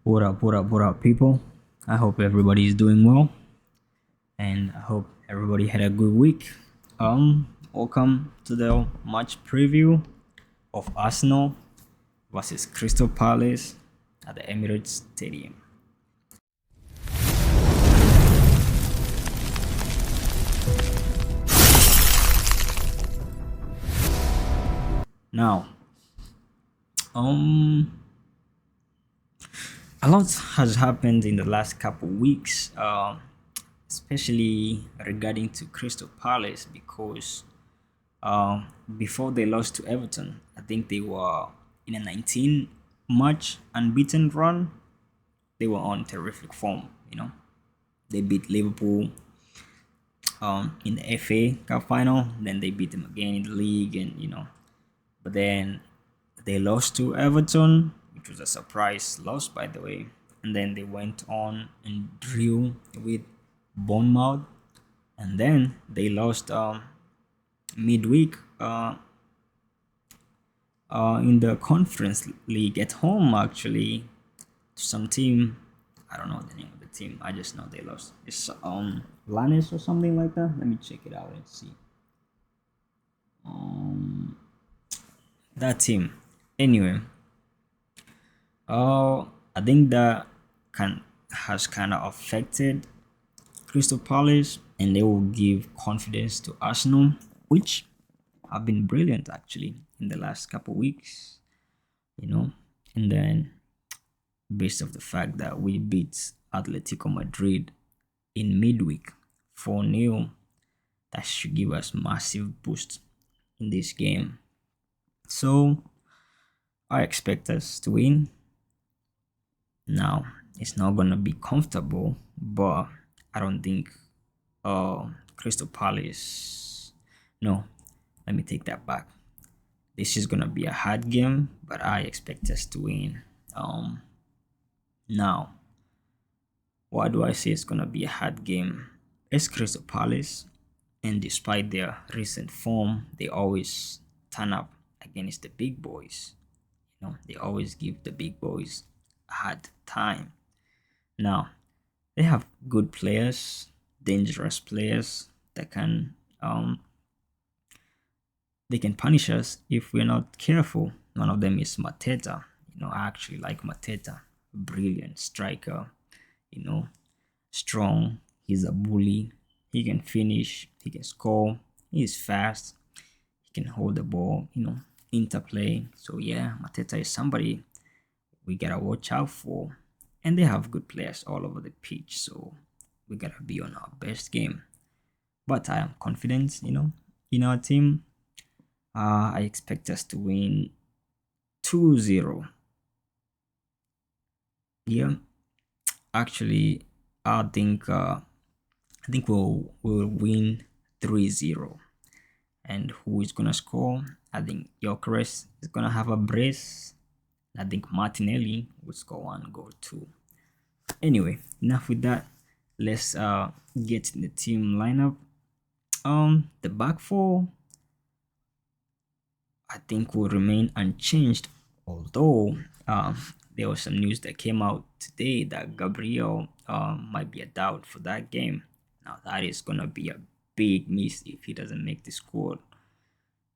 What up, people? I hope everybody is doing well, and I hope everybody had a good week. Welcome to the match preview of Arsenal versus Crystal Palace at the Emirates Stadium. Now, um, a lot has happened in the last couple weeks. Especially regarding to Crystal Palace because before they lost to Everton, I think they were in a 19 match unbeaten run. They were on terrific form, They beat Liverpool in the FA Cup final, then they beat them again in the league, and but then they lost to Everton, which was a surprise loss, by the way. And then they went on and drew with Bournemouth, and then they lost midweek in the Conference League at home, actually, to some team. I don't know the name of the team. I just know they lost. It's Lannis or something like that. Let me check it out and see. That team. Anyway, I think that has kind of affected Crystal Palace, and they will give confidence to Arsenal, which have been brilliant actually in the last couple weeks, And then, based off the fact that we beat Atletico Madrid in midweek 4-0, that should give us massive boost in this game. So I expect us to win. Now, it's not gonna be comfortable, but I don't think Crystal Palace. No, let me take that back. This is gonna be a hard game, but I expect us to win. Now, why do I say it's gonna be a hard game? It's Crystal Palace, and despite their recent form, they always turn up against the big boys. They always give the big boys a hard time. Now, they have good players, dangerous players that can they can punish us if we're not careful. One of them is Mateta. I actually like Mateta. Brilliant striker, strong. He's a bully. He can finish. He can score. He's fast. He can hold the ball, interplay. So yeah, Mateta is somebody we gotta watch out for. And they have good players all over the pitch, so we gotta be on our best game. But I am confident, in our team. I expect us to win 2-0. Yeah, actually, I think we'll win 3-0. And who is gonna score? I think Gyökeres is gonna have a brace. I think Martinelli will score one goal too. Anyway, enough with that. Let's get in the team lineup. The back four, I think, will remain unchanged. Although there was some news that came out today that Gabriel might be a doubt for that game. Now that is gonna be a big miss if he doesn't make the squad.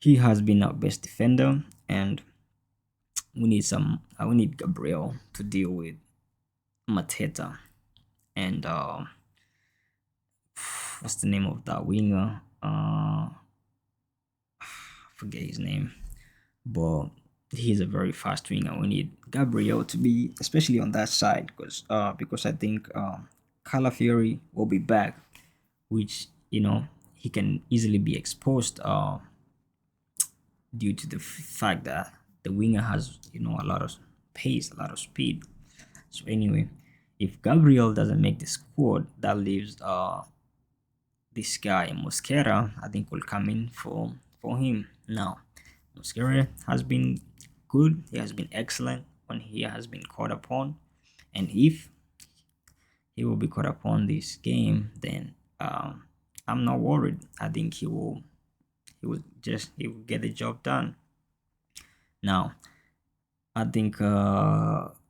He has been our best defender, and we need Gabriel to deal with Mateta and what's the name of that winger? I forget his name, but he's a very fast winger. We need Gabriel to be, especially on that side, because I think Calafiori will be back, which he can easily be exposed due to the fact that the winger has a lot of pace, a lot of speed. So anyway, if Gabriel doesn't make the squad, that leaves this guy Mosquera. I think will come in for him. Now, Mosquera has been good. He has been excellent when he has been caught upon, and if he will be caught upon this game, then I'm not worried. I think he will get the job done. Now, I think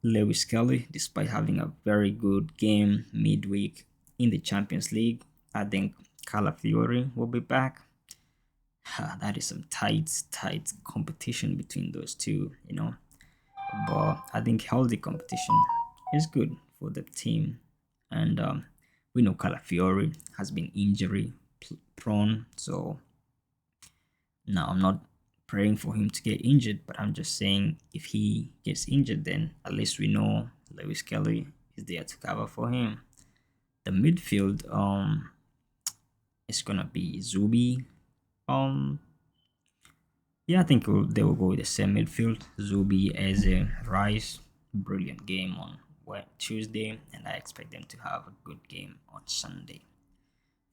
Lewis Kelly, despite having a very good game midweek in the Champions League. I think Calafiori will be back. That is some tight competition between those two. But I think healthy competition is good for the team. And we know Calafiori has been injury prone. So now I'm not praying for him to get injured, but I'm just saying if he gets injured, then at least we know Lewis Kelly is there to cover for him. The midfield is gonna be Zubi. Um yeah, I think they will go with the same midfield. Zubi, Eze, Rice. Brilliant game on Tuesday, and I expect them to have a good game on Sunday.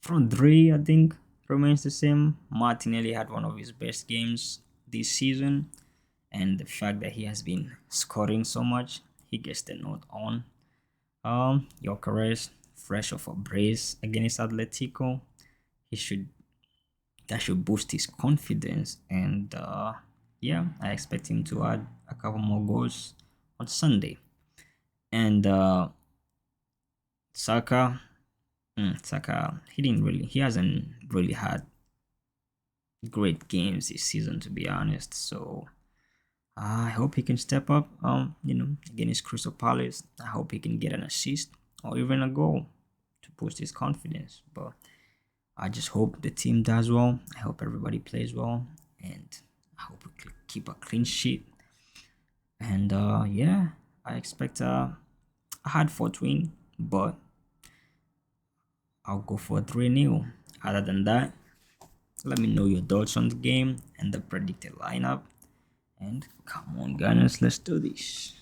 Front three, I think, remains the same. Martinelli had one of his best games this season, and the fact that he has been scoring so much, he gets the note on. Gyökeres, fresh off a brace against Atletico, he should that should boost his confidence, and yeah, I expect him to add a couple more goals on Sunday. And Saka, Saka, he hasn't really had great games this season, to be honest. So I hope he can step up. Against Crystal Palace, I hope he can get an assist or even a goal to boost his confidence. But I just hope the team does well. I hope everybody plays well, and I hope we keep a clean sheet. And yeah, I expect a hard-fought win, but I'll go for 3-0. Other than that, let me know your thoughts on the game and the predicted lineup. And come on, Gunners, let's do this.